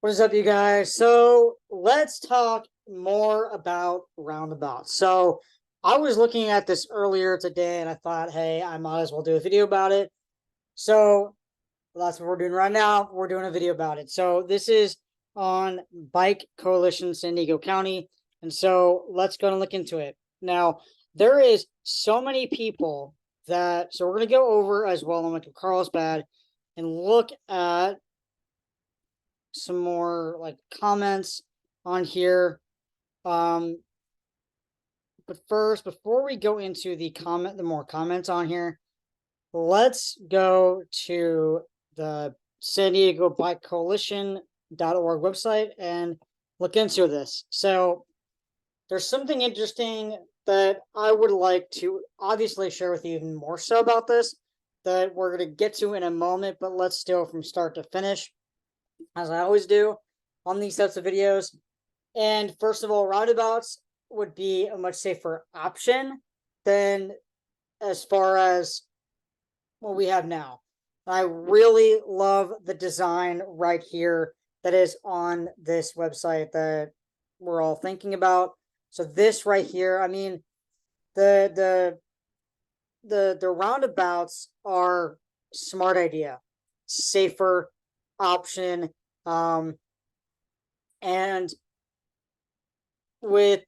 What is up, you guys? So let's talk more about roundabouts. So I was looking at this earlier today and I thought, hey, I might as well do a video about it. So that's what we're doing right now. We're doing a video about it. So this is on Bike Coalition San Diego County. And so let's go and look into it. Now, there is so many people so we're going to go over as well on Carlsbad and look at some more like comments on here. But first, before we go into the more comments on here, let's go to the San Diego Bike Coalition.org website and look into this. So there's something interesting that I would like to obviously share with you even more so about this that we're going to get to in a moment, but let's do from start to finish, as I always do on these types of videos. And first of all, roundabouts would be a much safer option than as far as what we have now. I really love the design right here that is on this website that we're all thinking about. So this right here, I mean, the roundabouts are smart idea, safer option, and with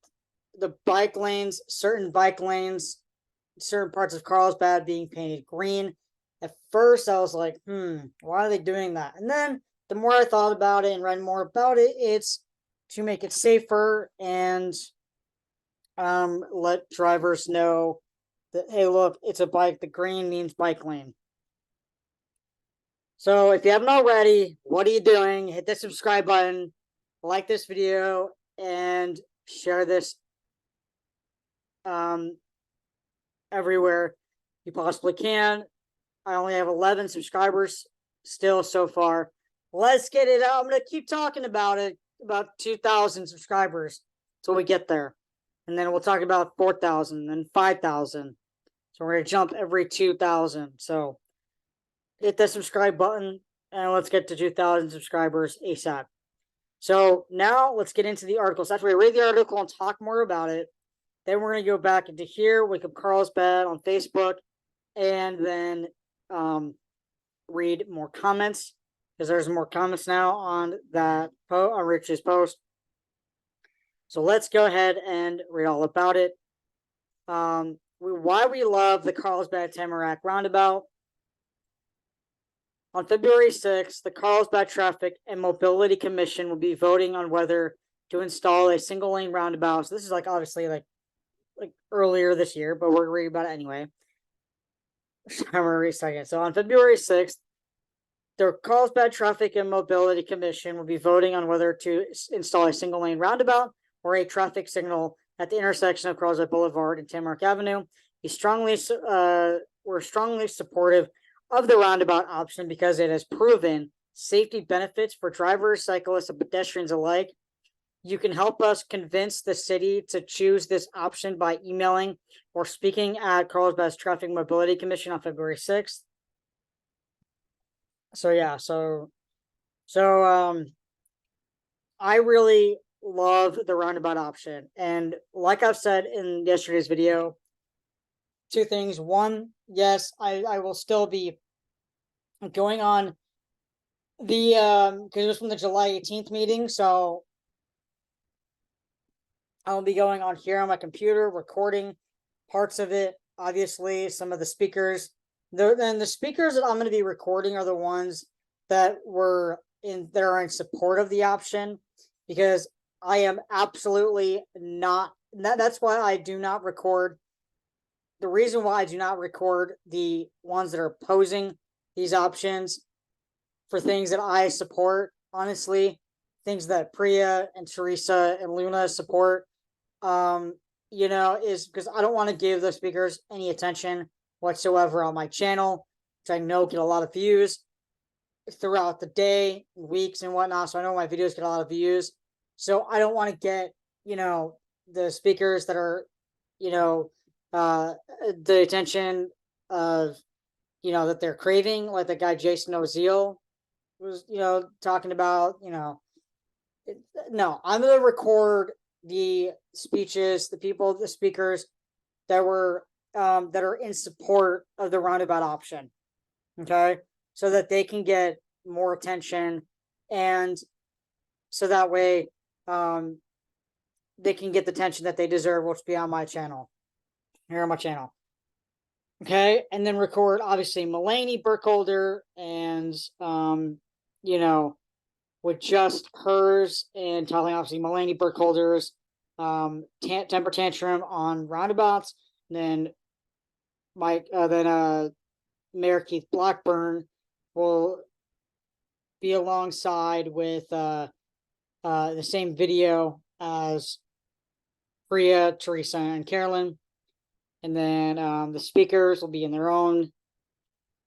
the bike lanes, certain parts of Carlsbad being painted green. At first, I was like, why are they doing that? And then the more I thought about it and read more about it, it's to make it safer and let drivers know that, hey, look, it's a bike. The green means bike lane. So if you haven't already, what are you doing? Hit the subscribe button, like this video, and share this everywhere you possibly can. I only have 11 subscribers still so far. Let's get it out. I'm going to keep talking about it, about 2,000 subscribers till we get there. And then we'll talk about 4,000 and 5,000. So we're going to jump every 2,000. So hit the subscribe button and let's get to 2,000 subscribers ASAP. So now let's get into the article. So after we read the article and talk more about it, then we're going to go back into here, Wake Up Carlsbad on Facebook, and then read more comments, because there's more comments now on that on Rich's post. So let's go ahead and read all about it. Why we love the Carlsbad Tamarack Roundabout. On February 6th, the Carlsbad Traffic and Mobility Commission will be voting on whether to install a single-lane roundabout. So this is like obviously like earlier this year, but we're reading about it anyway. I'm gonna read a second. So on February 6th, the Carlsbad Traffic and Mobility Commission will be voting on whether to install a single-lane roundabout or a traffic signal at the intersection of Carlsbad Boulevard and Tamarack Avenue. We're strongly supportive of the roundabout option because it has proven safety benefits for drivers, cyclists, and pedestrians alike. You can help us convince the city to choose this option by emailing or speaking at Carlsbad's Traffic Mobility Commission on February 6th. So yeah, I really love the roundabout option. And like I've said in yesterday's video, two things. One, yes, I will still be going on the because it was from the July 18th meeting, so I'll be going on here on my computer, recording parts of it. Obviously, some of the speakers. Then the speakers that I'm going to be recording are the ones that are in support of the option, because I am absolutely not. That's why I do not record. The reason why I do not record the ones that are opposing these options for things that I support, honestly, things that Priya and Teresa and Luna support, is because I don't want to give the speakers any attention whatsoever on my channel, which I know get a lot of views throughout the day, weeks, and whatnot. So I know my videos get a lot of views. So I don't want to get, the speakers that are, the attention of, that they're craving, like the guy Jason Oziel was, talking about, no, I'm gonna record the speeches, the speakers that were that are in support of the roundabout option. Okay, so that they can get more attention, and so that way they can get the attention that they deserve, which will be on my channel, here on my channel. Okay, and then record obviously Mulaney Burkholder and you know, with just hers and telling obviously Mulaney Burkholder's temper tantrum on roundabouts, and then Mayor Keith Blackburn will be alongside with the same video as Priya, Teresa, and Carolyn. And then the speakers will be in their own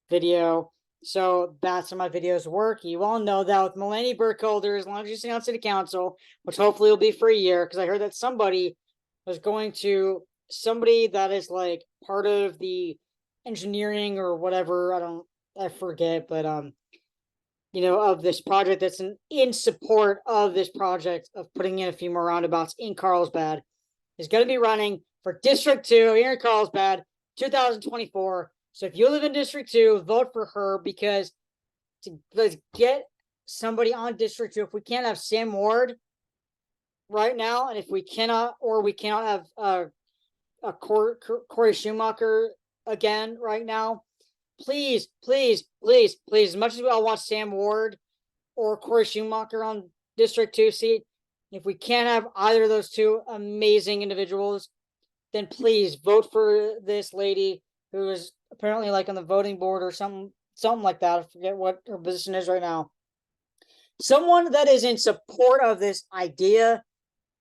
video. So that's how my videos work. You all know that with Mulaney Burkholder, as long as you stay on city council, which hopefully will be for a year, because I heard that somebody that is like part of the engineering or whatever, I forget, but of this project that's in support of this project of putting in a few more roundabouts in Carlsbad, is going to be running for District 2 here in Carlsbad, 2024. So if you live in District 2, vote for her, because let's get somebody on District 2. If we can't have Sam Ward right now, and if we cannot have Corey Schumacher again right now, please, please, please, please, as much as we all want Sam Ward or Corey Schumacher on District 2 seat, if we can't have either of those two amazing individuals, then please vote for this lady who is apparently like on the voting board or something like that. I forget what her position is right now. Someone that is in support of this idea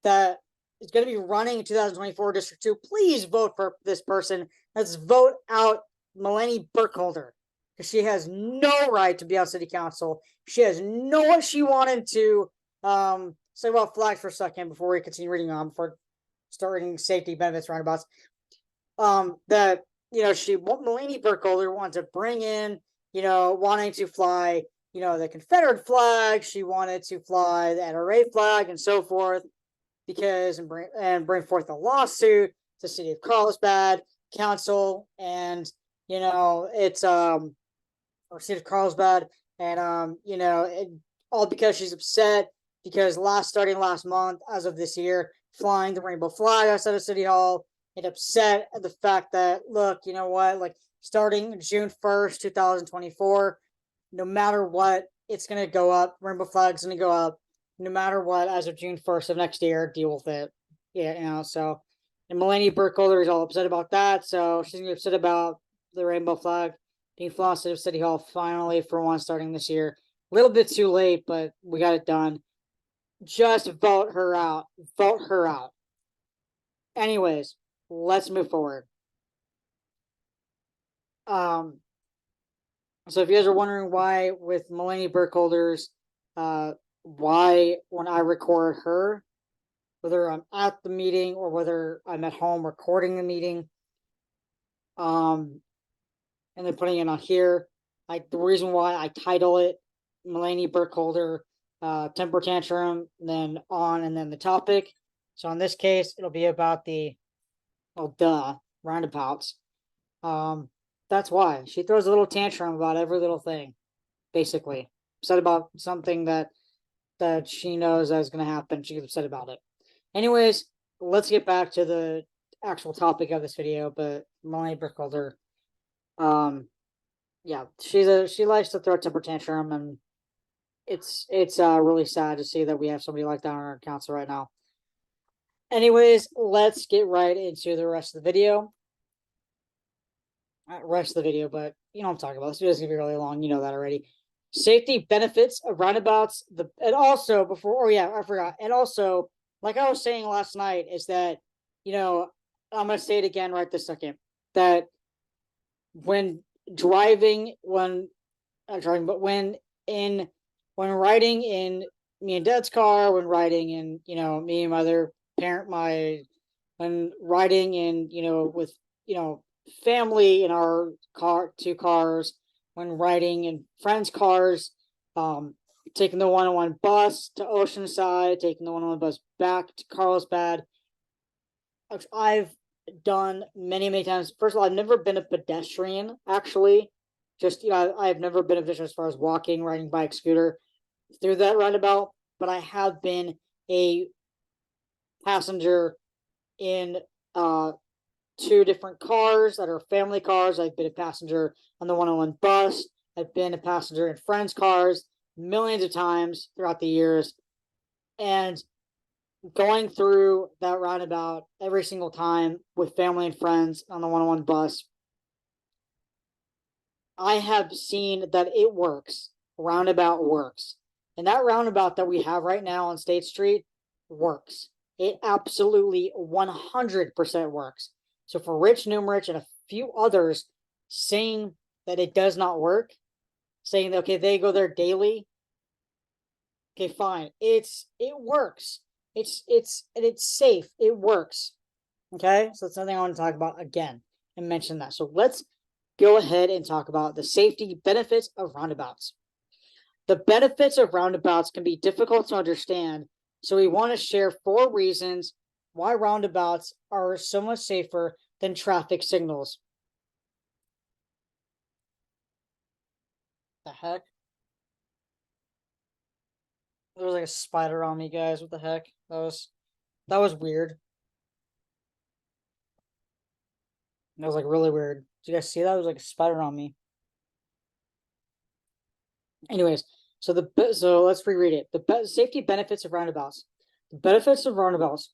that is going to be running in 2024 District 2, please vote for this person. Let's vote out Mulaney Burkholder, because she has no right to be on city council. She has no. She wanted to say about flags for a second before we continue reading on, before starting safety benefits roundabouts. That Mulaney Burkholder wanted to bring in, wanting to fly, the Confederate flag. She wanted to fly the NRA flag and so forth, because bring forth a lawsuit to the city of Carlsbad council, and it's or city of Carlsbad, and all because she's upset because starting last month, as of this year, flying the rainbow flag outside of City Hall, it upset at the fact that, look, you know what, like starting June 1st, 2024, no matter what, it's going to go up. Rainbow flag's going to go up no matter what as of June 1st of next year. Deal with it. Yeah, so, and Mulaney Burkholder is all upset about that. So she's going to be upset about the rainbow flag being flown out of City Hall finally, for one, starting this year. A little bit too late, but we got it done. Just vote her out. Vote her out. Anyways, let's move forward. So if you guys are wondering why with Mulaney Burkholder's, why when I record her, whether I'm at the meeting or whether I'm at home recording the meeting, and then putting it on here, the reason why I title it Mulaney Burkholder temper tantrum, and then the topic. So in this case, it'll be about the roundabouts. That's why she throws a little tantrum about every little thing, basically. Upset about something that she knows that is going to happen. She gets upset about it. Anyways, let's get back to the actual topic of this video. But Mulaney Burkholder, yeah, she likes to throw a temper tantrum, and it's really sad to see that we have somebody like that on our council right now. Anyways, let's get right into the rest of the video. Not rest of the video, but you know what I'm talking about. This video is gonna be really long. You know that already. Safety benefits of roundabouts. And also I forgot. And also, like I was saying last night, is that I'm gonna say it again right this second. That when riding in me and Dad's car, when riding in me and my other parent, when riding in with family in our two cars, when riding in friends' cars, taking the 101 bus to Oceanside, taking the 101 bus back to Carlsbad, which I've done many, many times. First of all, I've never been a pedestrian, actually. Just, I've never been a pedestrian as far as walking, riding bike, scooter through that roundabout, but I have been a passenger in 2 different cars that are family cars. I've been a passenger on the 101 bus. I've been a passenger in friends' cars millions of times throughout the years. And going through that roundabout every single time with family and friends on the 101 bus, I have seen that it works. Roundabout works. And that roundabout that we have right now on State Street works. It absolutely 100% works. So for Rich Numrich and a few others saying that it does not work, saying that, okay, they go there daily, okay, fine. It works. It's safe. It works. Okay, so that's something I want to talk about again and mention that. So let's go ahead and talk about the safety benefits of roundabouts. The benefits of roundabouts can be difficult to understand, so we want to share 4 reasons why roundabouts are so much safer than traffic signals. The heck? There was like a spider on me, guys. What the heck? That was weird. That was like really weird. Did you guys see that? It was like a spider on me. Anyways, so let's reread it. The safety benefits of roundabouts. The benefits of roundabouts.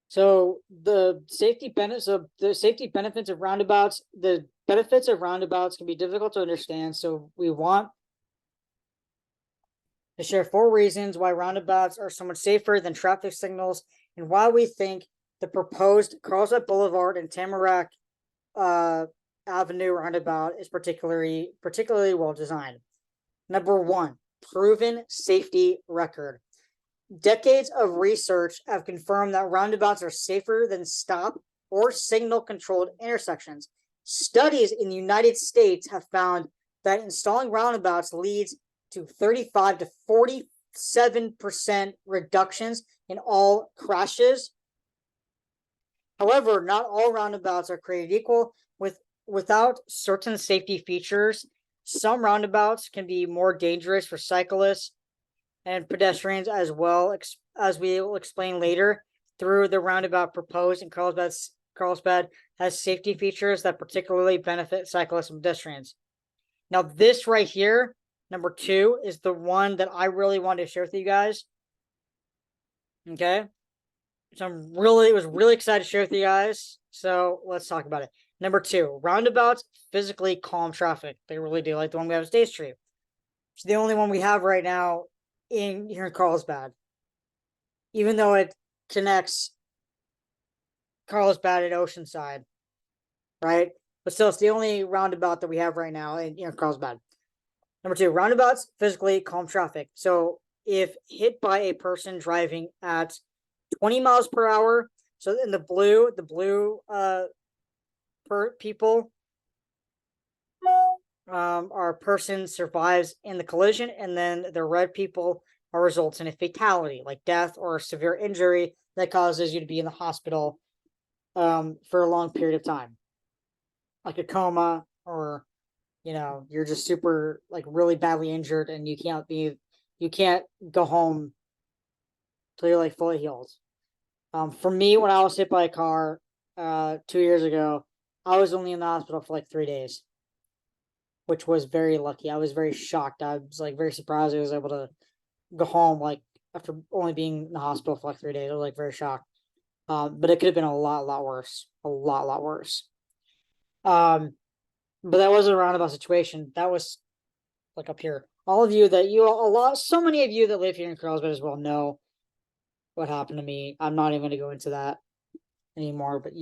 So the safety benefits of roundabouts. The benefits of roundabouts can be difficult to understand. So we want to share 4 reasons why roundabouts are so much safer than traffic signals, and why we think the proposed Carlsbad Boulevard and Tamarack Avenue roundabout is particularly well designed. Number 1, proven safety record. Decades of research have confirmed that roundabouts are safer than stop or signal controlled intersections. Studies in the United States have found that installing roundabouts leads to 35 to 47% reductions in all crashes. However, not all roundabouts are created equal. Without certain safety features, some roundabouts can be more dangerous for cyclists and pedestrians, as well as we will explain later. Through the roundabout proposed in Carlsbad has safety features that particularly benefit cyclists and pedestrians. Now, this right here, number 2, is the one that I really wanted to share with you guys. Okay, so was really excited to share with you guys. So let's talk about it. Number 2, roundabouts physically calm traffic. They really do, like the one we have at State Street. It's the only one we have right now here in Carlsbad, even though it connects Carlsbad and Oceanside, right? But still, it's the only roundabout that we have right now in Carlsbad. Number 2, roundabouts physically calm traffic. So if hit by a person driving at 20 miles per hour, so in the blue per people, our person survives in the collision, and then the red people results in a fatality, like death or severe injury that causes you to be in the hospital for a long period of time, like a coma, or you're just super, like, really badly injured and you can't go home till you're like fully healed. For me, when I was hit by a car 2 years ago, I was only in the hospital for like 3 days, which was very lucky. I was very shocked. I was like very surprised I was able to go home, like, after only being in the hospital for like 3 days. I was like very shocked. But it could have been a lot worse. A lot worse. But that wasn't a roundabout situation. That was like up here. All of you so many of you that live here in Carlsbad as well know what happened to me. I'm not even going to go into that anymore, but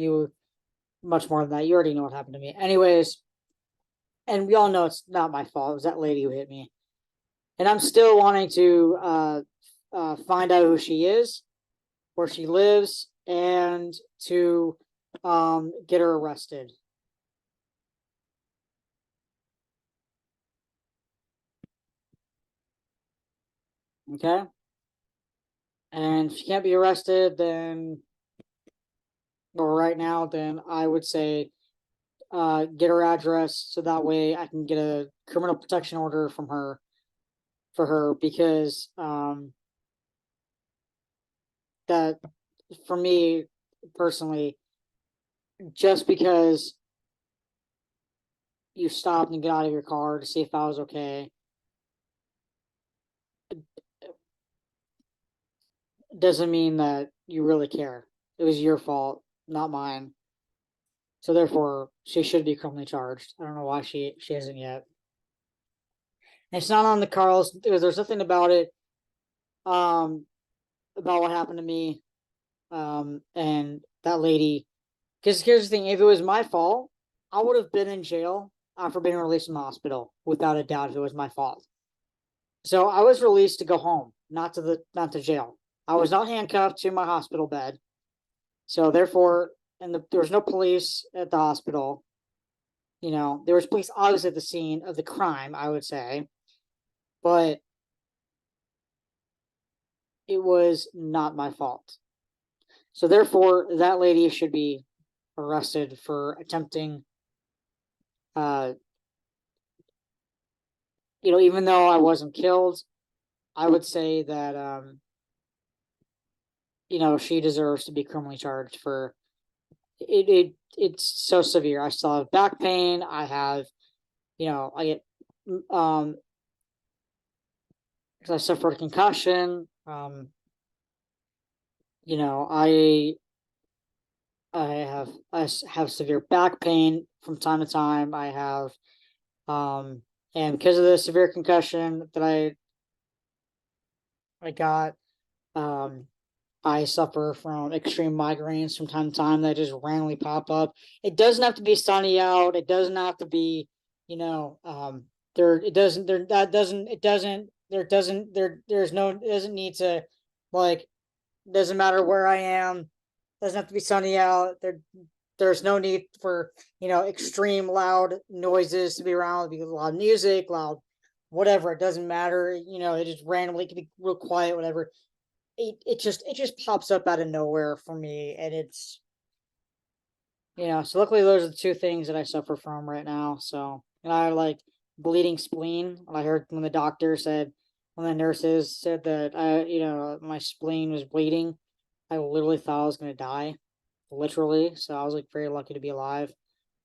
much more than that, you already know what happened to me. Anyways, and we all know it's not my fault. It was that lady who hit me. And I'm still wanting to find out who she is, where she lives, and to get her arrested. Okay. And if she can't be arrested, then, or right now, then I would say get her address so that way I can get a criminal protection order from her for her, because that, for me personally, just because you stopped and get out of your car to see if I was okay doesn't mean that you really care. It was your fault, not mine. So therefore, she should be criminally charged. I don't know why she isn't yet. And it's not on the Carls. There's nothing about it, um, about what happened to me, and that lady. Because here's the thing: if it was my fault, I would have been in jail after being released from the hospital, without a doubt. If it was my fault, so I was released to go home, not to jail. I was not handcuffed to my hospital bed. So therefore, there was no police at the hospital. There was police obviously at the scene of the crime, I would say, but it was not my fault. So therefore, that lady should be arrested for attempting, uh, even though I wasn't killed, I would say that, she deserves to be criminally charged for it. It's so severe. I still have back pain. I have, I get, um, because I suffered a concussion. I have severe back pain from time to time. I have, and because of the severe concussion that I got, um, I suffer from extreme migraines from time to time that just randomly pop up. It doesn't have to be sunny out. It doesn't have to be, there. It doesn't. There. That doesn't. It doesn't. There doesn't. There. There's no. It doesn't need to, like. Doesn't matter where I am. Doesn't have to be sunny out. There's no need for extreme loud noises to be around. Be loud music, loud whatever. It doesn't matter. It just randomly can be real quiet, whatever. It just pops up out of nowhere for me, and it's so luckily those are the two things that I suffer from right now. So, and I like bleeding spleen. I heard when the doctor said, when the nurses said that my spleen was bleeding, I literally thought I was gonna die, literally. So I was like very lucky to be alive,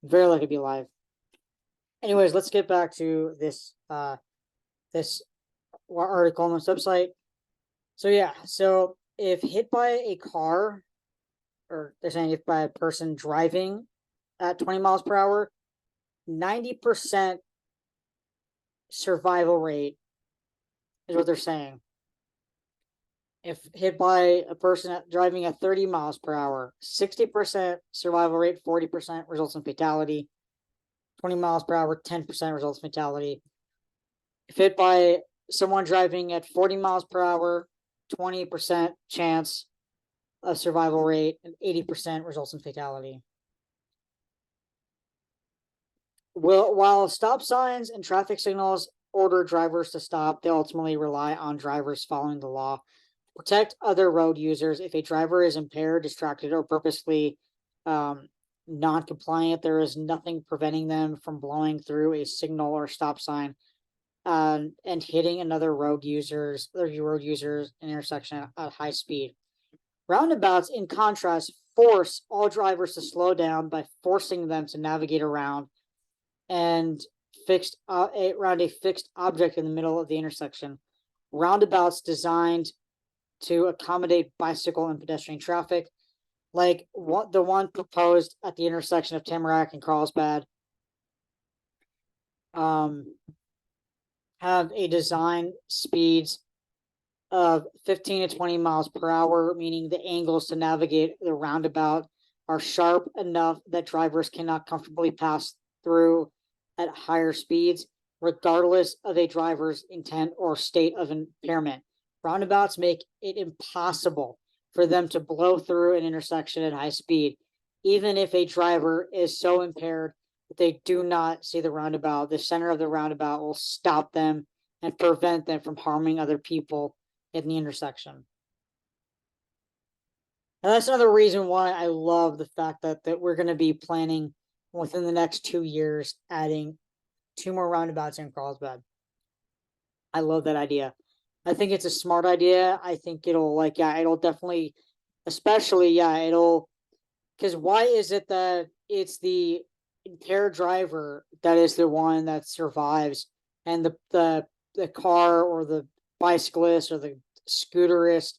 very lucky to be alive. Anyways, let's get back to this article on the website. So yeah, so if hit by a car, or they're saying if by a person driving at 20 miles per hour, 90% survival rate is what they're saying. If hit by a person driving at 30 miles per hour, 60% survival rate, 40% results in fatality. 20 miles per hour, 10% results in fatality. If hit by someone driving at 40 miles per hour, 20% chance of survival rate, and 80% results in fatality. While stop signs and traffic signals order drivers to stop, they ultimately rely on drivers following the law. Protect other road users. If a driver is impaired, distracted, or purposely non-compliant, there is nothing preventing them from blowing through a signal or stop sign and hitting another road users intersection at high speed. Roundabouts, in contrast, force all drivers to slow down by forcing them to navigate around and around a fixed object in the middle of the intersection. Roundabouts designed to accommodate bicycle and pedestrian traffic, like the one proposed at the intersection of Tamarack and Carlsbad, have a design speeds of 15 to 20 miles per hour, meaning the angles to navigate the roundabout are sharp enough that drivers cannot comfortably pass through at higher speeds, regardless of a driver's intent or state of impairment. Roundabouts make it impossible for them to blow through an intersection at high speed, even if a driver is so impaired that they do not see the roundabout. The center of the roundabout will stop them and prevent them from harming other people in the intersection. And that's another reason why I love the fact that we're going to be planning within the next 2 years adding 2 more roundabouts in Carlsbad. I love that idea. I think it's a smart idea. I think it'll it'll definitely, especially it'll, because why is it that it's the impaired driver that is the one that survives, and the car or the bicyclist or the scooterist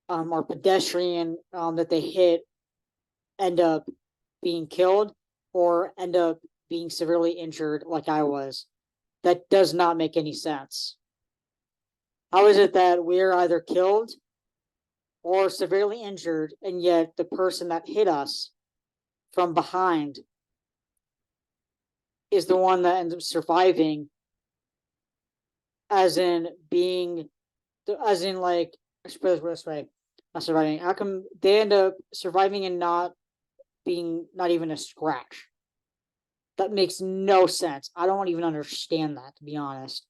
or pedestrian that they hit end up being killed or end up being severely injured like I was? That does not make any sense. How is it that we're either killed or severely injured, and yet the person that hit us from behind is the one that ends up surviving, as in being, as in like, let's put it this way, not surviving. How come they end up surviving and not being, not even a scratch? That makes no sense. I don't even understand that, to be honest.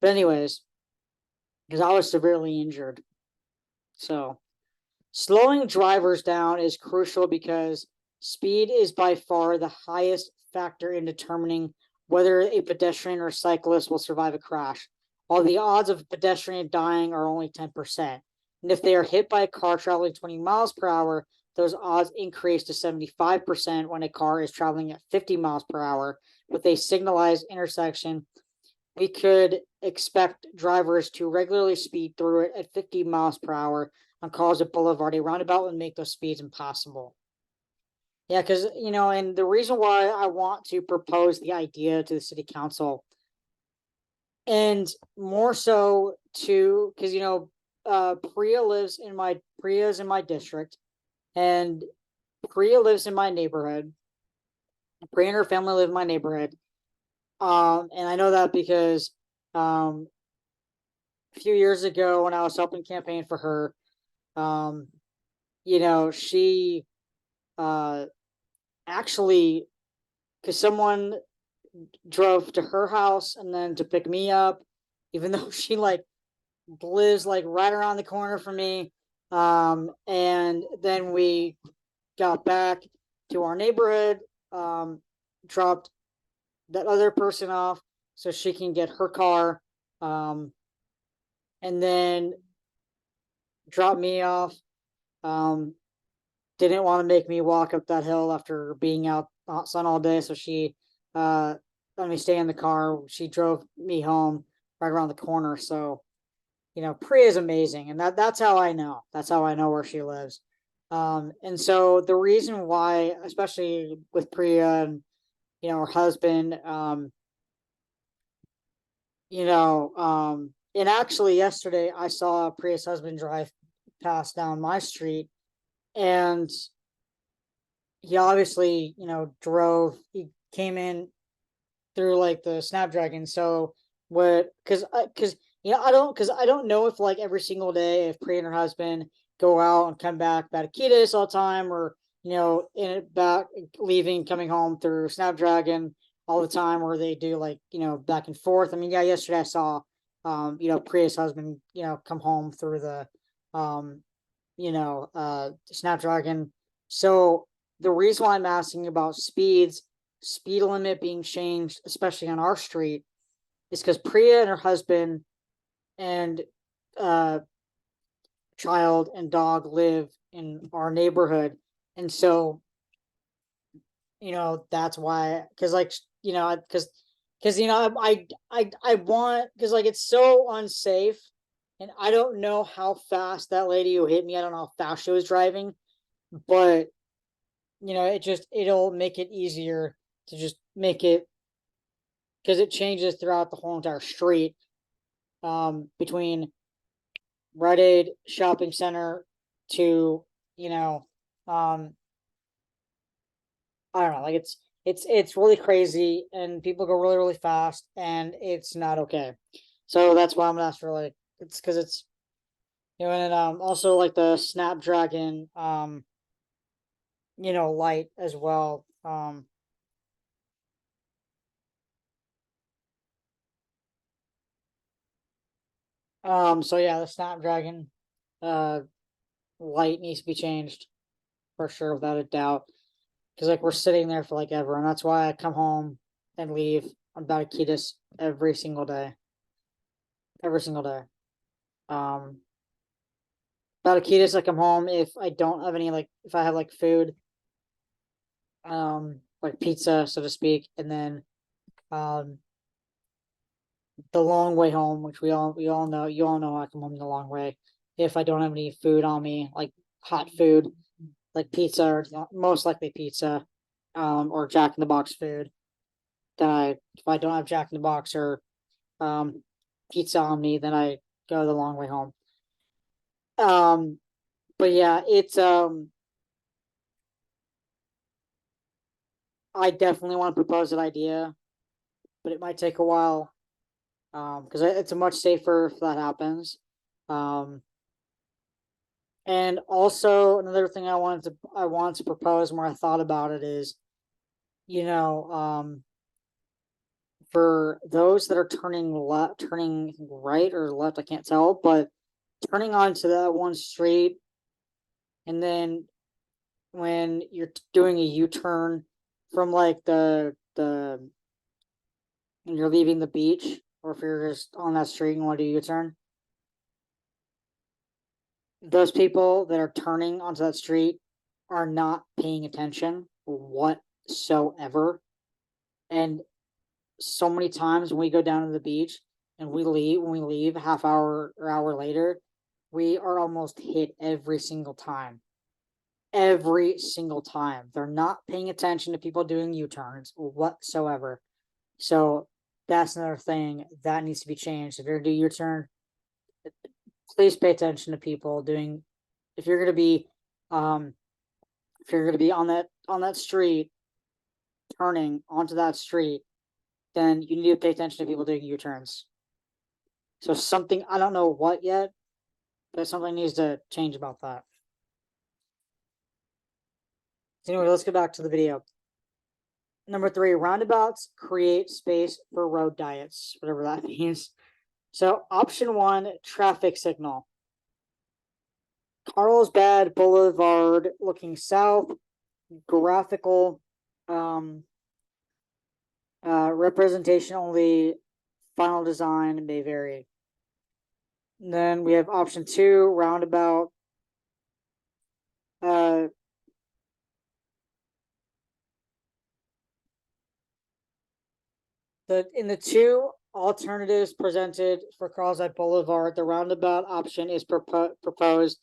But anyways, because I was severely injured. So slowing drivers down is crucial because speed is by far the highest factor in determining whether a pedestrian or cyclist will survive a crash, while the odds of a pedestrian dying are only 10%. And if they are hit by a car traveling 20 miles per hour, those odds increase to 75% when a car is traveling at 50 miles per hour with a signalized intersection. We could expect drivers to regularly speed through it at 50 miles per hour on Carlsbad Boulevard. A roundabout would make those speeds impossible. Yeah, because, and the reason why I want to propose the idea to the city council, and more so to, because, Priya is in my district, and Priya lives in my neighborhood. Priya and her family live in my neighborhood. And I know that because a few years ago when I was helping campaign for her, she actually, because someone drove to her house and then to pick me up, even though she lives right around the corner from me. And then we got back to our neighborhood, dropped that other person off so she can get her car, and then dropped me off. Didn't want to make me walk up that hill after being out sun all day, so she let me stay in the car. She drove me home right around the corner. So, Priya is amazing, and that's how I know. That's how I know where she lives. And so the reason why, especially with Priya and her husband, and actually yesterday I saw Priya's husband drive past down my street, and he obviously, he came in through the Snapdragon. So what, I don't know if every single day if Priya and her husband go out and come back Batakitas all the time, or in it back leaving, coming home through Snapdragon all the time, or they do back and forth. I mean, yesterday I saw Priya's husband come home through the Snapdragon. So the reason why I'm asking about speed limit being changed, especially on our street, is because Priya and her husband and child and dog live in our neighborhood. And so, that's why, because I want, because it's so unsafe, and I don't know how fast that lady who hit me, I don't know how fast she was driving, but it'll make it easier to just make it, because it changes throughout the whole entire street, between Rite Aid shopping center to I don't know, it's really crazy, and people go really really fast, and it's not okay. So that's why I'm gonna ask for it's because it's and also the Snapdragon light as well. So yeah, the Snapdragon light needs to be changed for sure, without a doubt. Because like we're sitting there for like ever, and that's why I come home and leave on Bataquitas every single day. Every single day. Um, Bataquitas, I come home if I don't have any, like if I have like food, like pizza, so to speak, and then um the long way home, which we all know, you all know I come home the long way. If I don't have any food on me, like hot food, like pizza, or most likely pizza, or Jack in the Box food, then if I don't have Jack in the Box or um pizza on me, then I go the long way home. But yeah, it's I definitely want to propose an idea, but it might take a while. Because it's much safer if that happens. Um, and also another thing I wanted to propose, more I thought about it, is, you know, for those that are turning right or left, I can't tell, but turning onto that one street, and then when you're doing a U-turn from like the when you're leaving the beach, or if you're just on that street and want to do a U-turn, those people that are turning onto that street are not paying attention whatsoever. And so many times when we go down to the beach and when we leave half hour or hour later, we are almost hit every single time. Every single time. They're not paying attention to people doing U-turns whatsoever. So that's another thing that needs to be changed. If you're gonna do U-turn, please pay attention to people doing, if you're gonna be um if you're gonna be on that street, turning onto that street, then you need to pay attention to people doing U-turns. So something, I don't know what yet, but something needs to change about that. So anyway, let's get back to the video. Number 3, roundabouts create space for road diets, whatever that means. So option 1, traffic signal. Carlsbad Boulevard looking south, graphical representation only, final design may vary. And then we have option 2, roundabout. Uh, in the two alternatives presented for Carlsbad Boulevard, the roundabout option is proposed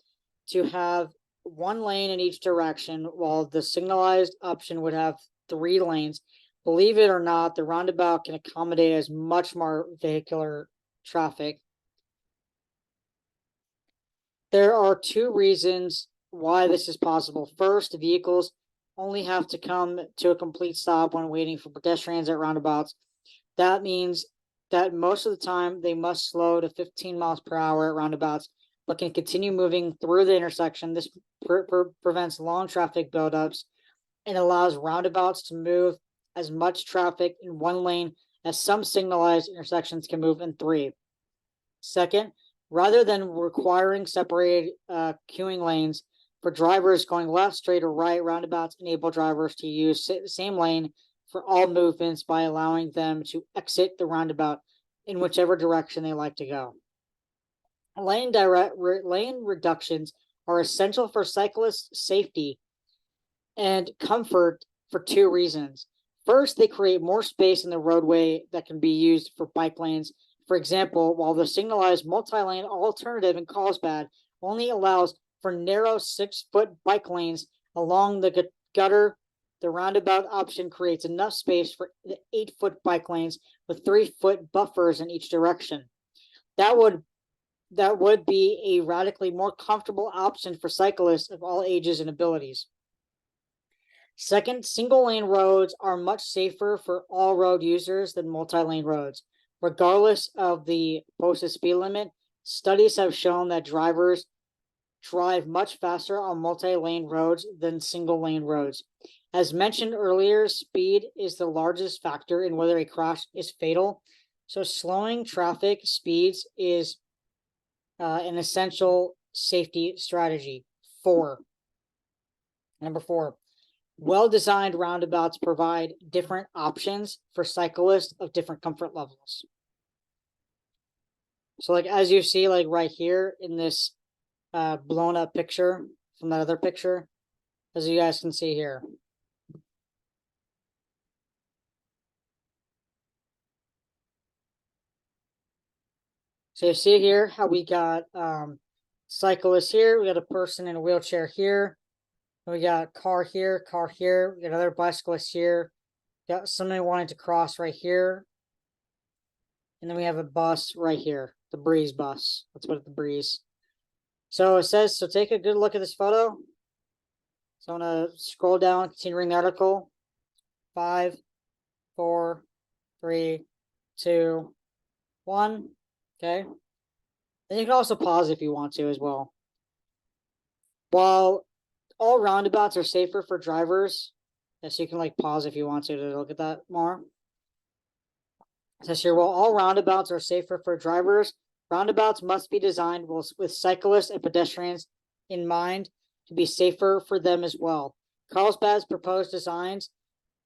to have one lane in each direction, while the signalized option would have 3 lanes. Believe it or not, the roundabout can accommodate as much more vehicular traffic. There are 2 reasons why this is possible. First, vehicles only have to come to a complete stop when waiting for pedestrians at roundabouts. That means that most of the time they must slow to 15 miles per hour at roundabouts, but can continue moving through the intersection. This prevents long traffic buildups and allows roundabouts to move as much traffic in one lane as some signalized intersections can move in 3. Second, rather than requiring separated queuing lanes for drivers going left, straight, or right, roundabouts enable drivers to use the same lane for all movements by allowing them to exit the roundabout in whichever direction they like to go. Lane reductions are essential for cyclists' safety and comfort for 2 reasons. First, they create more space in the roadway that can be used for bike lanes. For example, while the signalized multi-lane alternative in Carlsbad only allows for narrow 6-foot bike lanes along the gutter, the roundabout option creates enough space for the 8-foot bike lanes with 3-foot buffers in each direction. That would be a radically more comfortable option for cyclists of all ages and abilities. Second, single lane roads are much safer for all road users than multi-lane roads. Regardless of the posted speed limit, studies have shown that drivers drive much faster on multi-lane roads than single lane roads. As mentioned earlier, speed is the largest factor in whether a crash is fatal. So slowing traffic speeds is an essential safety strategy. Number 4, well-designed roundabouts provide different options for cyclists of different comfort levels. So like as you see, like right here in this blown up picture from that other picture, as you guys can see here. So you see here how we got cyclists here, we got a person in a wheelchair here, we got car here, we got another bicyclist here, got somebody wanting to cross right here, and then we have a bus right here, the Breeze bus. Let's put it the Breeze. So it says, so take a good look at this photo. So I'm going to scroll down, continuing the article. 5, 4, 3, 2, 1. Okay. And you can also pause if you want to as well. While all roundabouts are safer for drivers, so you can like pause if you want to look at that more. It says here, while all roundabouts are safer for drivers, roundabouts must be designed with cyclists and pedestrians in mind to be safer for them as well. Carlsbad's proposed designs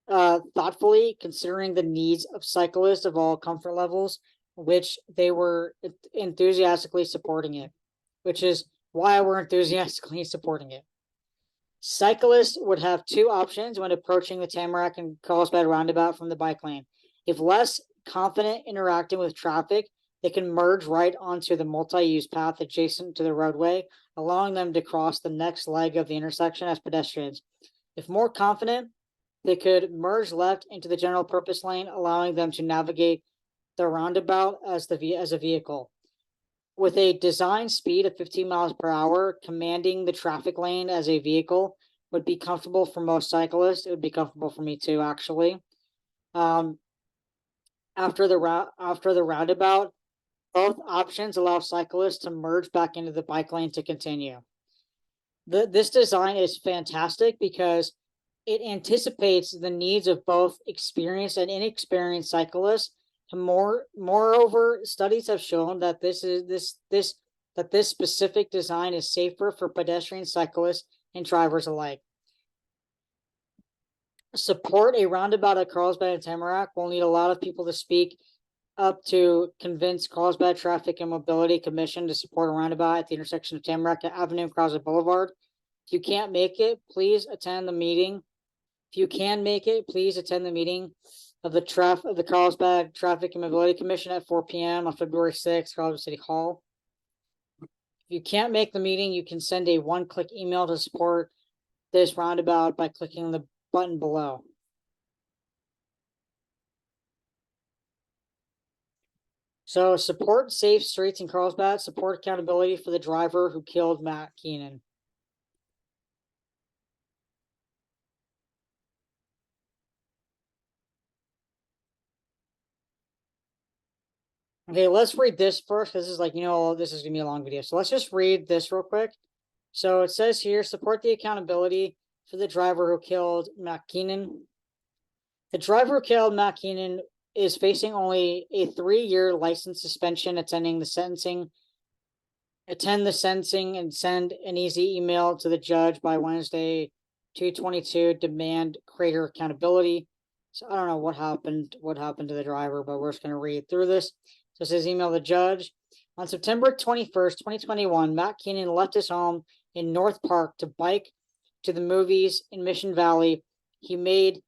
thoughtfully considering the needs of cyclists of all comfort levels, which they were enthusiastically supporting it, which is why we're enthusiastically supporting it. Cyclists would have 2 options when approaching the Tamarack and Carlsbad roundabout from the bike lane. If less confident interacting with traffic, they can merge right onto the multi-use path adjacent to the roadway, allowing them to cross the next leg of the intersection as pedestrians. If more confident, they could merge left into the general purpose lane, allowing them to navigate the roundabout as a vehicle. With a design speed of 15 miles per hour, commanding the traffic lane as a vehicle would be comfortable for most cyclists. It would be comfortable for me too, actually. After the roundabout, both options allow cyclists to merge back into the bike lane to continue. This design is fantastic because it anticipates the needs of both experienced and inexperienced cyclists. Moreover, studies have shown that this specific design is safer for pedestrian, cyclists, and drivers alike. Support a roundabout at Carlsbad and Tamarack will need a lot of people to speak up to convince Carlsbad Traffic and Mobility Commission to support a roundabout at the intersection of Tamarack Avenue and Carlsbad Boulevard. If you can't make it, please attend the meeting. If you can make it, please attend the meeting of the Carlsbad Traffic and Mobility Commission at 4 p.m. on February 6th, Carlsbad City Hall. If you can't make the meeting, you can send a one-click email to support this roundabout by clicking the button below. So support safe streets in Carlsbad, support accountability for the driver who killed Matt Keenan. Okay, let's read this first because this is like, this is going to be a long video. So let's just read this real quick. So it says here, support the accountability for the driver who killed Matt Keenan. The driver who killed Matt Keenan is facing only a 3-year license suspension. Attend the sentencing and send an easy email to the judge by Wednesday, 2/22. Demand greater accountability. So I don't know what happened to the driver, but we're just going to read through this. So it says email the judge. On September 21st, 2021, Matt Keenan left his home in North Park to bike to the movies in Mission Valley. He made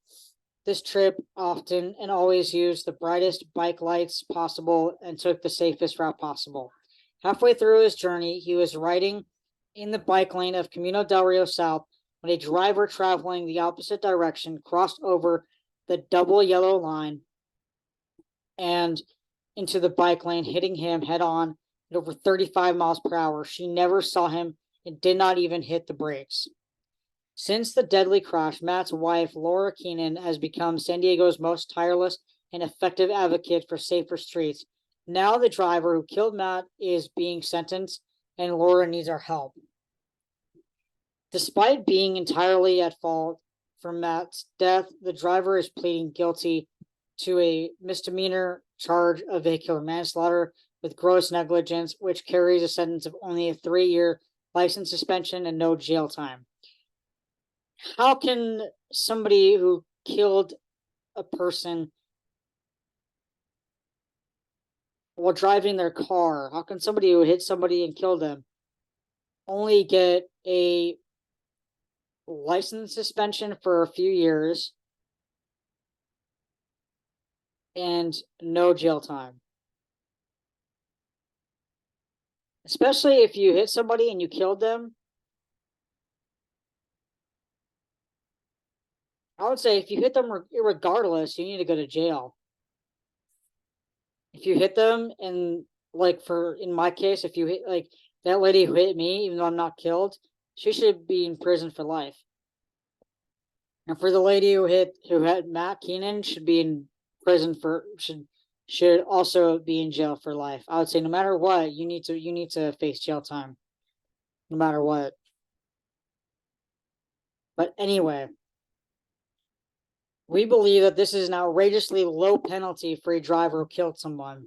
this trip often and always used the brightest bike lights possible and took the safest route possible. Halfway through his journey, he was riding in the bike lane of Camino del Rio South when a driver traveling the opposite direction crossed over the double yellow line and into the bike lane, hitting him head on at over 35 miles per hour. She never saw him and did not even hit the brakes. Since the deadly crash, Matt's wife, Laura Keenan, has become San Diego's most tireless and effective advocate for safer streets. Now the driver who killed Matt is being sentenced, and Laura needs our help. Despite being entirely at fault for Matt's death, the driver is pleading guilty to a misdemeanor charge of vehicular manslaughter. with gross negligence, which carries a sentence of only a 3-year license suspension and no jail time. How can somebody who killed a person while driving their car, how can somebody who hit somebody and killed them only get a license suspension for a few years and no jail time? Especially if you hit somebody and you killed them. I would say if you hit them regardless, you need to go to jail. If you hit them and in my case, if you hit that lady who hit me, even though I'm not killed, she should be in prison for life. And for the lady who had Matt Keenan, should be in prison for should also be in jail for life. I would say no matter what, you need to face jail time. No matter what. But anyway, we believe that this is an outrageously low penalty for a driver who killed someone.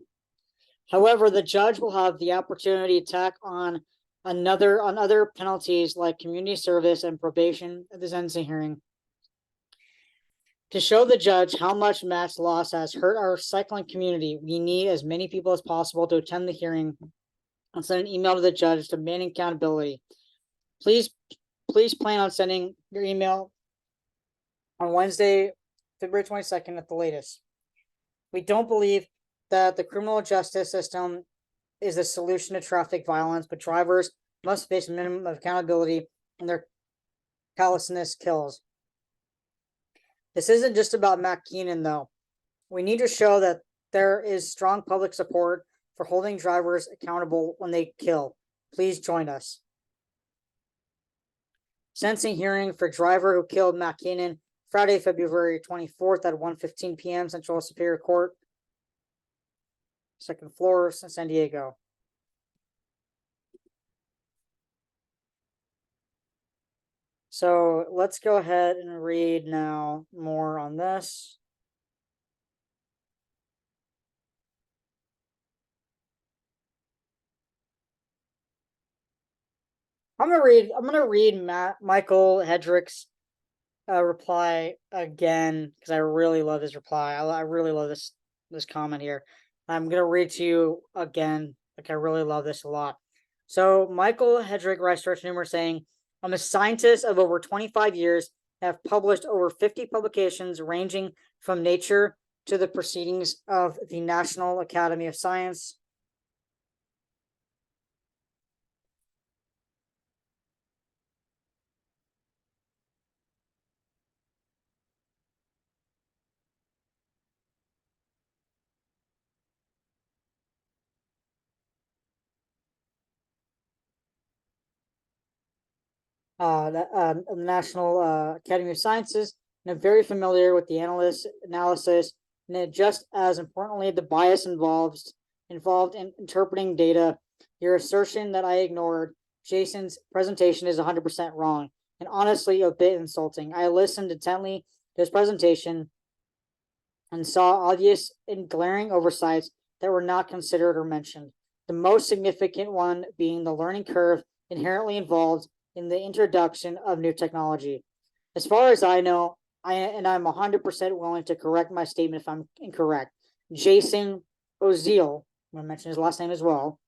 However, the judge will have the opportunity to tack on other penalties like community service and probation at the sentencing hearing. To show the judge how much Matt's loss has hurt our cycling community, we need as many people as possible to attend the hearing and send an email to the judge demanding accountability. Please plan on sending your email on Wednesday, February 22nd at the latest. We don't believe that the criminal justice system is the solution to traffic violence, but drivers must face a minimum of accountability and their callousness kills. This isn't just about Matt Keenan, though. We need to show that there is strong public support for holding drivers accountable when they kill. Please join us. Sentencing hearing for driver who killed Matt Keenan, Friday, February 24th at 1:15 p.m. Central Superior Court, second floor, San Diego. So let's go ahead and read now more on this. I'm gonna read Michael Hedrick's reply again because I really love his reply. I really love this comment here. I'm gonna read to you again. I really love this a lot. So Michael Hedrick writes to our numerous saying, "I'm a scientist of over 25 years, have published over 50 publications ranging from Nature to the proceedings of the National Academy of Science." The National Academy of Sciences, and I'm very familiar with the analysis, and just as importantly, the bias involved in interpreting data. Your assertion that I ignored Jason's presentation is 100% wrong, and honestly a bit insulting. I listened intently to his presentation and saw obvious and glaring oversights that were not considered or mentioned. The most significant one being the learning curve inherently involved in the introduction of new technology. As far as I know, I'm 100% willing to correct my statement if I'm incorrect. Jason Oziel, I'm going to mention his last name as well,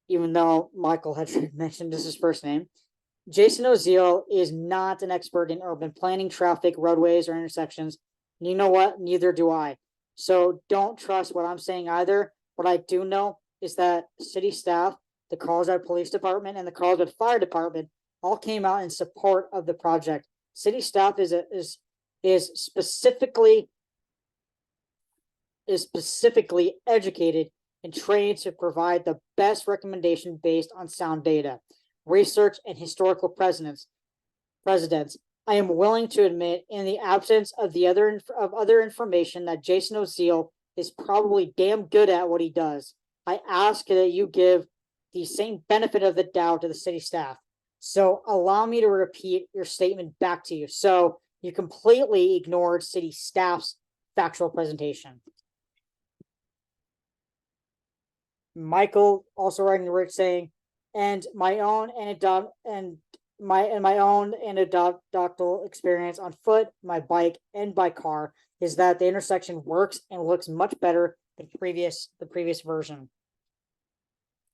even though Michael had mentioned this his first name. Jason Oziel is not an expert in urban planning, traffic, roadways, or intersections. And you know what? Neither do I. So don't trust what I'm saying either. What I do know is that city staff, the Carlsbad Police Department, and the Carlsbad Fire Department all came out in support of the project. City staff is specifically educated and trained to provide the best recommendation based on sound data, research, and historical precedents. I am willing to admit, in the absence of other information, that Jason Oziel is probably damn good at what he does. I ask that you give the same benefit of the doubt to the city staff. So allow me to repeat your statement back to you. So you completely ignored city staff's factual presentation. Michael also writing to Rich saying, and my own anecdotal experience on foot, my bike, and by car is that the intersection works and looks much better than the previous version.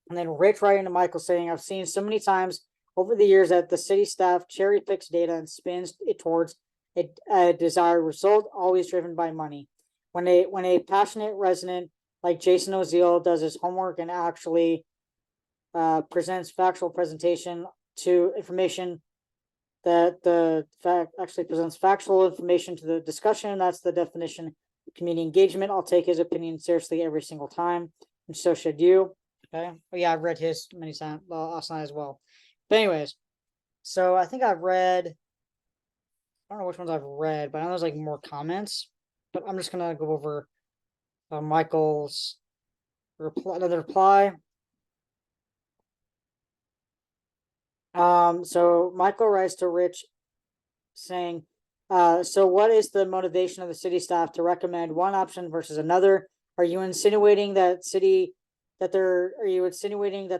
And then Rich writing to Michael saying, I've seen so many times over the years that the city staff cherry picks data and spins it towards a desired result, always driven by money. When a passionate resident like Jason Oziel does his homework and actually presents factual presentation to information that the fact actually presents factual information to the discussion. That's the definition of community engagement. I'll take his opinion seriously every single time, and so should you. Okay. Oh yeah, I've read his many times last night as well. But anyways, so I think I've read. I don't know which ones I've read, but I know there's like more comments. But I'm just gonna go over Michael's another reply. So Michael writes to Rich saying, so what is the motivation of the city staff to recommend one option versus another? Are you insinuating that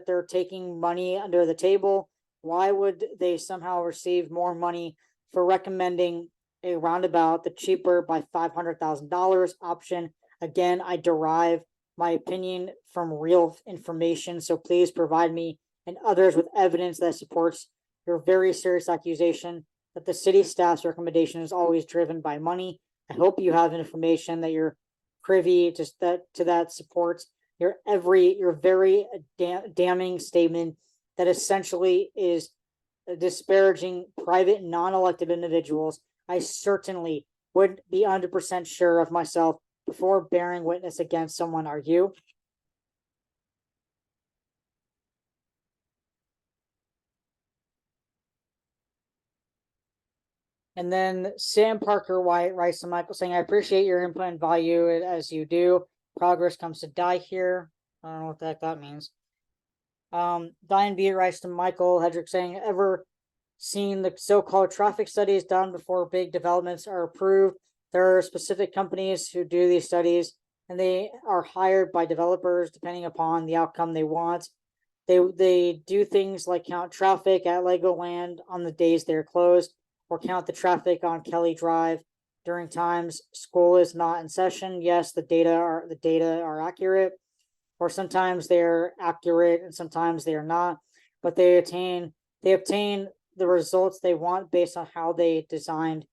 they're taking money under the table? Why would they somehow receive more money for recommending a roundabout, the cheaper by $500,000 option? Again, I derive my opinion from real information, so please provide me and others with evidence that supports your very serious accusation that the city staff's recommendation is always driven by money. I hope you have information that you're privy to that supports your very damning statement that essentially is disparaging private non-elected individuals. I certainly would be 100% sure of myself before bearing witness against someone. Are you? And then Sam Parker White writes to Michael saying, I appreciate your input and value it as you do. Progress comes to die here. I don't know what the heck that means. Diane B writes to Michael Hedrick saying, ever seen the so-called traffic studies done before big developments are approved? There are specific companies who do these studies, and they are hired by developers depending upon the outcome they want. They do things like count traffic at Legoland on the days they're closed, or count the traffic on Kelly Drive during times school is not in session. Yes, the data are accurate, or sometimes they're accurate and sometimes they are not, but they obtain the results they want based on how they designed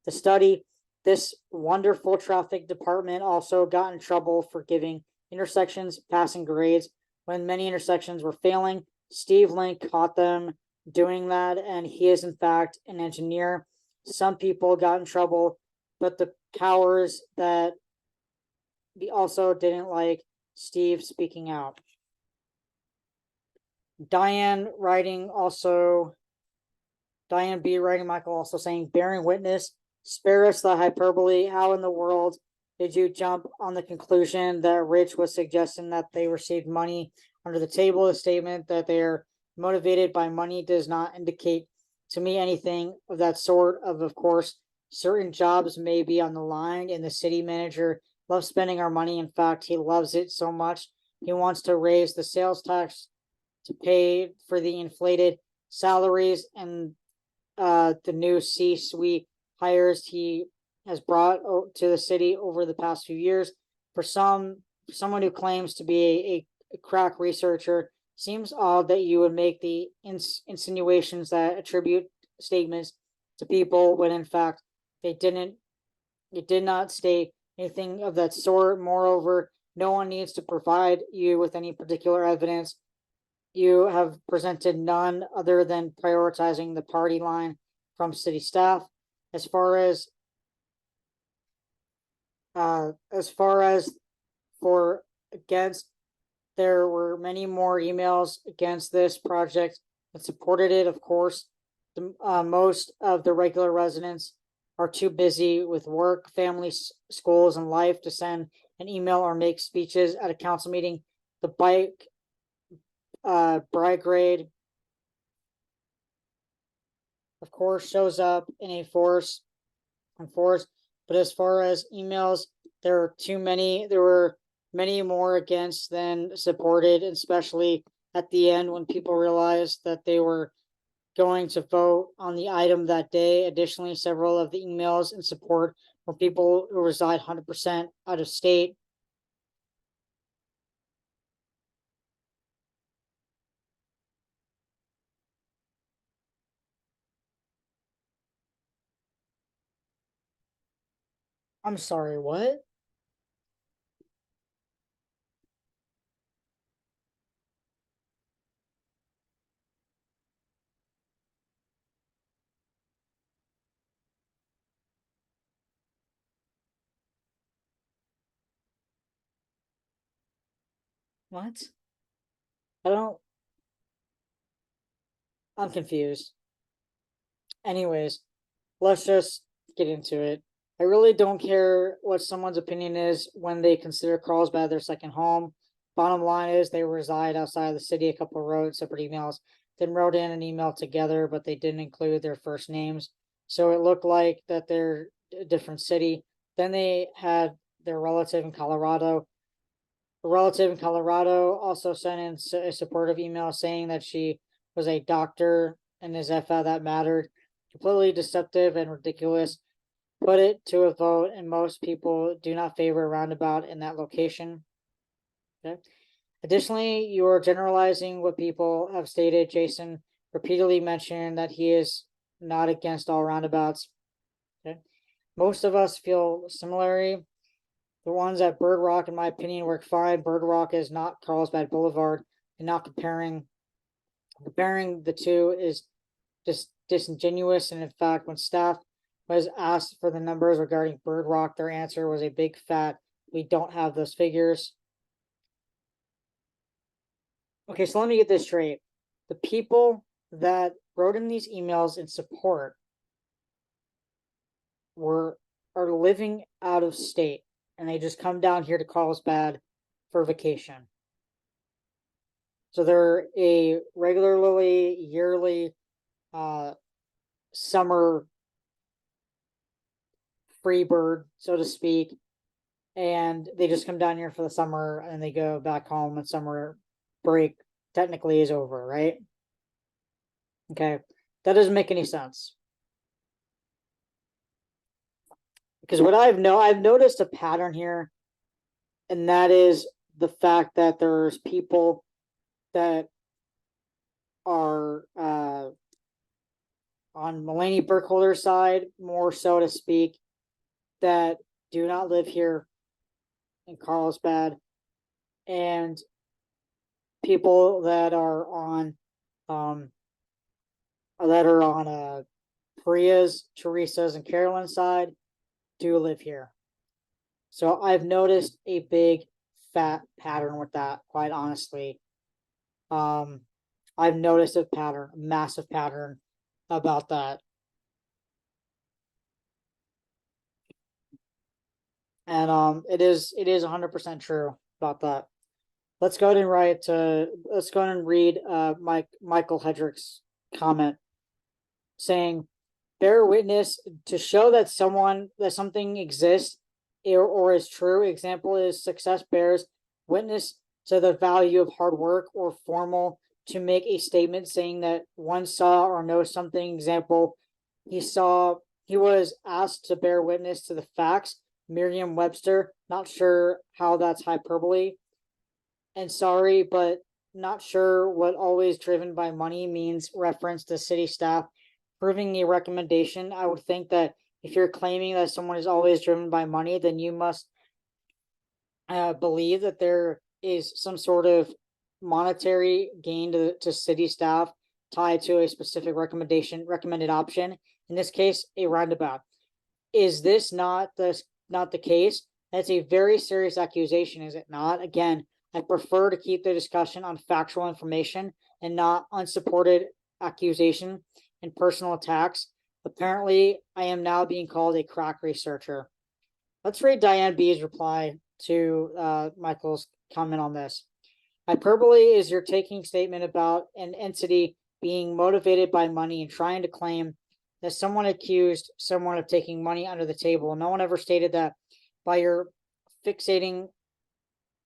the study. This wonderful traffic department also got in trouble for giving intersections passing grades when many intersections were failing. Steve Link caught them doing that, and he is in fact an engineer. Some people got in trouble, but the powers that also didn't like Steve speaking out. Diane B writing Michael also saying, bearing witness, spare us the hyperbole. How in the world did you jump on the conclusion that Rich was suggesting that they received money under the table? A statement that they're motivated by money does not indicate to me anything of that sort. Of course, certain jobs may be on the line, and the city manager loves spending our money. In fact, he loves it so much he wants to raise the sales tax to pay for the inflated salaries and the new C-suite hires he has brought to the city over the past few years. For someone who claims to be a crack researcher, seems odd that you would make the insinuations that attribute statements to people when in fact it did not state anything of that sort. Moreover, no one needs to provide you with any particular evidence. You have presented none other than prioritizing the party line from city staff. As far as for against, there were many more emails against this project that supported it. Of course, most of the regular residents are too busy with work, families, schools, and life to send an email or make speeches at a council meeting. The bike brigade, of course, shows up in a force, but as far as emails, there are too many. There were many more against than supported, especially at the end when people realized that they were going to vote on the item that day. Additionally, several of the emails in support from people who reside 100% out of state. I'm sorry, what? What? I don't, I'm confused. Anyways, let's just get into it. I really don't care what someone's opinion is when they consider Carlsbad their second home. Bottom line is they reside outside of the city. A couple wrote separate emails, then wrote in an email together, but they didn't include their first names. So it looked like that they're a different city. Then they had their relative in Colorado. A relative in Colorado also sent in a supportive email saying that she was a doctor and as if that mattered. Completely deceptive and ridiculous. Put it to a vote, and most people do not favor a roundabout in that location. Okay. Additionally, you are generalizing what people have stated. Jason repeatedly mentioned that he is not against all roundabouts. Okay. Most of us feel similarly. The ones at Bird Rock, in my opinion, work fine. Bird Rock is not Carlsbad Boulevard, and not comparing the two is just disingenuous. And in fact, when staff was asked for the numbers regarding Bird Rock, their answer was a big fat, we don't have those figures. Okay, so let me get this straight. The people that wrote in these emails in support are living out of state, and they just come down here to Carlsbad for vacation. So they're a regularly yearly summer free bird, so to speak, and they just come down here for the summer and they go back home when summer break technically is over, right? Okay, that doesn't make any sense. Because what I've noticed a pattern here, and that is the fact that there's people that are on Mulaney Burkholder's side, more so to speak, that do not live here in Carlsbad, and people that are on Priya's, Teresa's, and Carolyn's side do live here. So I've noticed a big fat pattern with that, quite honestly. I've noticed a pattern, a massive pattern about that. And it is 100% true about that. Let's go ahead and read Michael Hedrick's comment saying, bear witness to show that something exists or is true. Example is success bears witness to the value of hard work, or formal to make a statement saying that one saw or knows something. Example, he was asked to bear witness to the facts. Merriam-Webster, not sure how that's hyperbole. And sorry, but not sure what always driven by money means. Reference to city staff proving a recommendation. I would think that if you're claiming that someone is always driven by money, then you must believe that there is some sort of monetary gain to city staff tied to a specific recommended option. In this case, a roundabout. Is this not the case? That's a very serious accusation, is it not? Again, I prefer to keep the discussion on factual information and not unsupported accusation and personal attacks. Apparently, I am now being called a crack researcher. Let's read Diane B's reply to Michael's comment on this. Hyperbole is your taking statement about an entity being motivated by money and trying to claim that someone accused someone of taking money under the table. No one ever stated that. By your fixating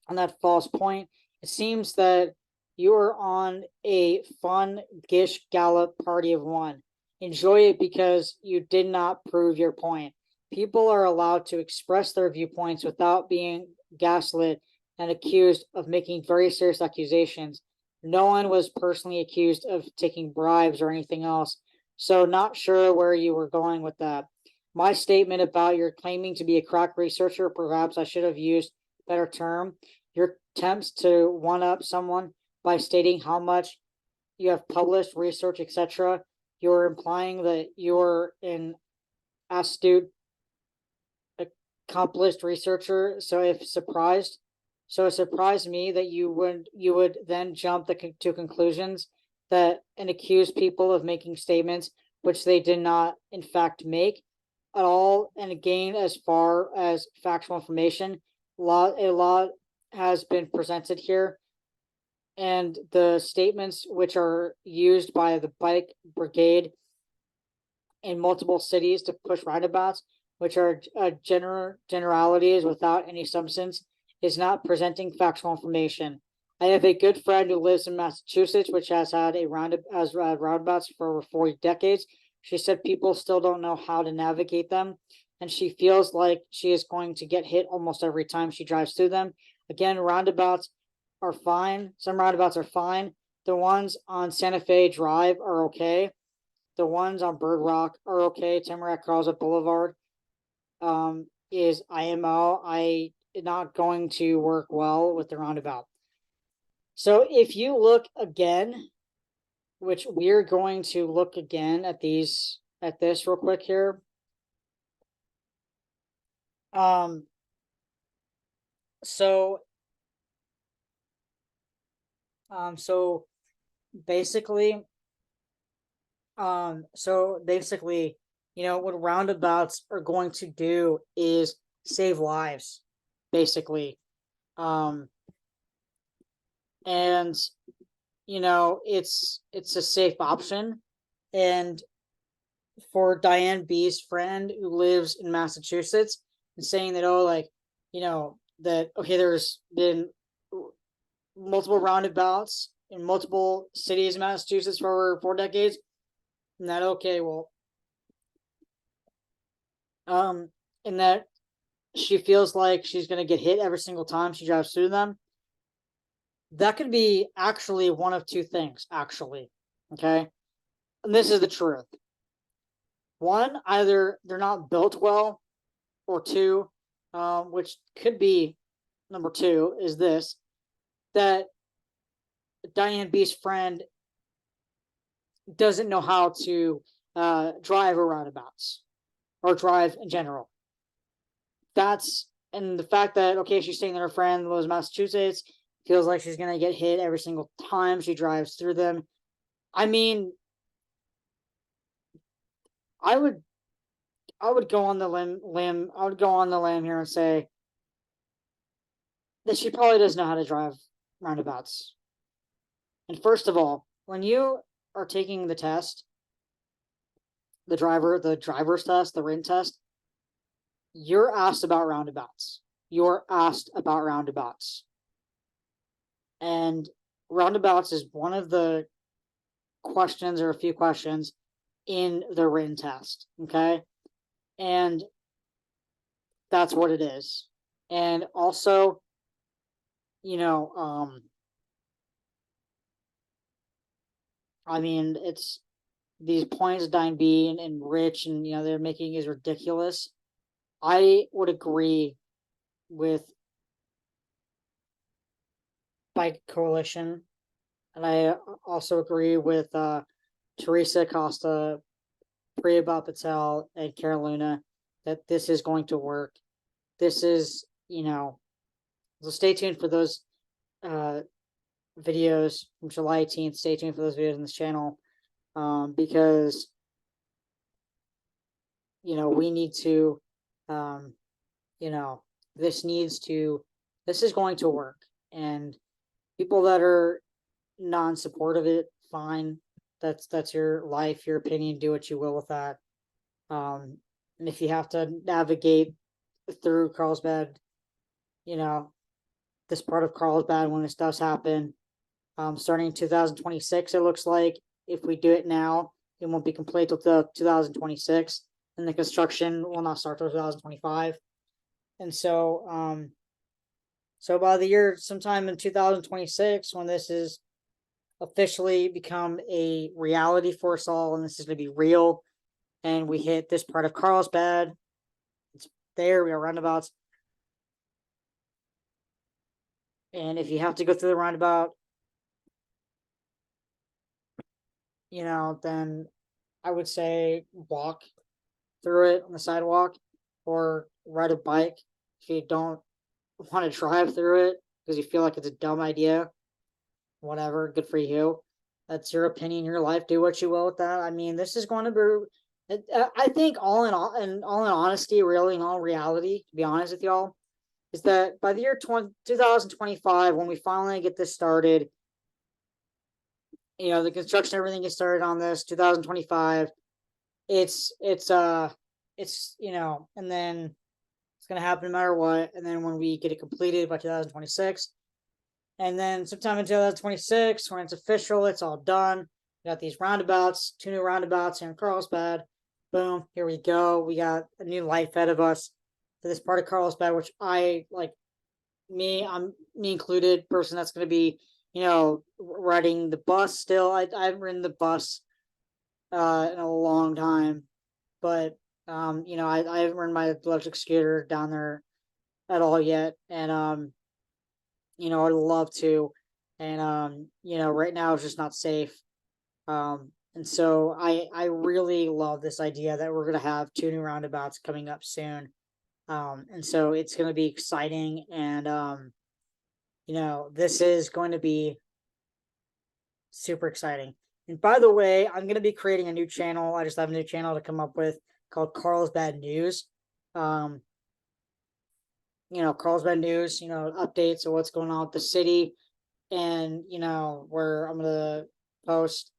on that false point. It seems that you are on a fun Gish Gallop party of one. Enjoy it because you did not prove your point. People are allowed to express their viewpoints without being gaslit and accused of making very serious accusations. No one was personally accused of taking bribes or anything else, so not sure where you were going with that. My statement about your claiming to be a crack researcher, perhaps I should have used a better term. Your attempts to one up someone by stating how much you have published, research, etc. You're implying that you're an astute, accomplished researcher. So it surprised me that you would then jump to conclusions that and accuse people of making statements which they did not in fact make at all. And again, as far as factual information, a lot has been presented here, and the statements which are used by the bike brigade in multiple cities to push roundabouts, which are generalities without any substance, is not presenting factual information. I have a good friend who lives in Massachusetts, which has had roundabouts for over 40 decades. She said people still don't know how to navigate them, and she feels like she is going to get hit almost every time she drives through them. Again, roundabouts are fine. Some roundabouts are fine. The ones on Santa Fe Drive are okay. The ones on Bird Rock are okay. Tamarack Carlsbad Boulevard is IMO. I not going to work well with the roundabout. So if you look again, which we're going to look again at this real quick here. So basically, what roundabouts are going to do is save lives, basically. And it's a safe option. And for Diane B's friend who lives in Massachusetts and saying that, that, okay, there's been multiple roundabouts in multiple cities in Massachusetts for over 4 decades. And that, okay, well, and that she feels like she's going to get hit every single time she drives through them. That could be actually one of two things, actually. Okay. And this is the truth. One, either they're not built well, or two, which could be number two, is this, that Diane B's friend doesn't know how to drive a roundabouts or drive in general. And the fact that, okay, she's saying that her friend was Massachusetts, feels like she's going to get hit every single time she drives through them. I mean, I would go on the limb. I would go on the limb here and say that she probably doesn't know how to drive roundabouts. And first of all, when you are taking the test, the driver's test, the written test, you're asked about roundabouts. You're asked about roundabouts. And roundabouts is one of the questions, or a few questions, in the written test. Okay. And that's what it is. And also, I mean, it's these points Dine B and Rich and they're making is ridiculous. I would agree with Bike Coalition, and I also agree with Teresa Costa, Priya Patel, and Carolina that this is going to work. This is, so stay tuned for those videos from July 18th. Stay tuned for those videos on this channel, because we need to, this is going to work. And people that are non-support of it, fine. That's your life, your opinion. Do what you will with that. And if you have to navigate through Carlsbad, this part of Carlsbad when this does happen. Starting in 2026, it looks like if we do it now, it won't be complete till 2026, and the construction will not start till 2025. And so by the year sometime in 2026, when this is officially become a reality for us all, and this is going to be real, and we hit this part of Carlsbad, it's there. We are roundabouts, and if you have to go through the roundabout, then I would say walk through it on the sidewalk or ride a bike if you don't want to drive through it because you feel like it's a dumb idea. Whatever, good for you. That's your opinion, your life. Do what you will with that. I mean, this is going to be. I think all in honesty, really, in all reality, to be honest with y'all, is that by the year 2025, when we finally get this started, the construction, everything gets started on this 2025. It's and then it's gonna happen no matter what. And then when we get it completed by 2026, and then sometime in 2026, when it's official, it's all done. We got these roundabouts, 2 new roundabouts here in Carlsbad. Boom, here we go. We got a new life ahead of us for this part of Carlsbad, which I'm me included, person that's going to be, riding the bus still. I haven't ridden the bus in a long time, but I haven't ridden my electric scooter down there at all yet, and I'd love to, and right now it's just not safe. And so I really love this idea that we're gonna have 2 new roundabouts coming up soon. And so it's gonna be exciting, and this is going to be super exciting. And by the way, I'm going to be creating a new channel. I just have a new channel to come up with called Carlsbad News. Carlsbad News, updates of what's going on with the city, and where I'm going to post,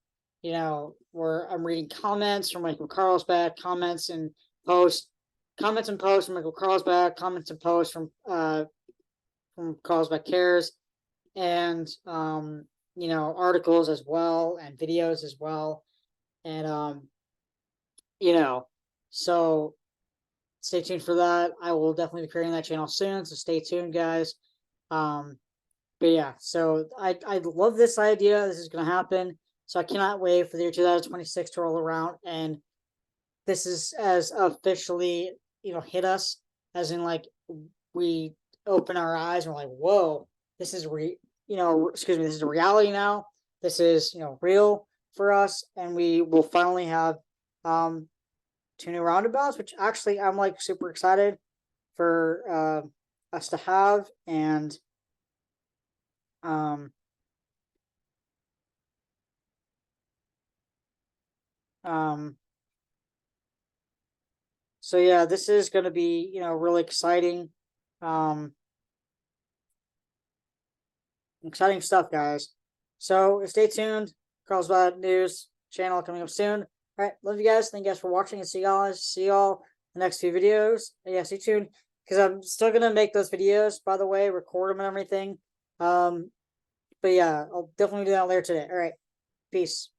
where I'm reading comments from Michael Carlsbad, comments and posts from Michael Carlsbad, comments and posts from Carlsbad Cares, and articles as well, and videos as well, and so stay tuned for that. I will definitely be creating that channel soon, so stay tuned, guys. But yeah, so I love this idea. This is gonna happen, so I cannot wait for the year 2026 to roll around, and this is as officially hit us, as in we open our eyes and we're like, whoa, this is this is a reality now. This is real for us, and we will finally have 2 new roundabouts, which actually I'm super excited for us to have. And so yeah, this is going to be really exciting. Exciting stuff, guys. So stay tuned. Carlsbad News channel coming up soon. All right, love you guys. Thank you guys for watching, and see y'all in the next few videos. Yeah, stay tuned, because I'm still gonna make those videos, by the way, record them and everything. But yeah, I'll definitely do that later today. All right, peace.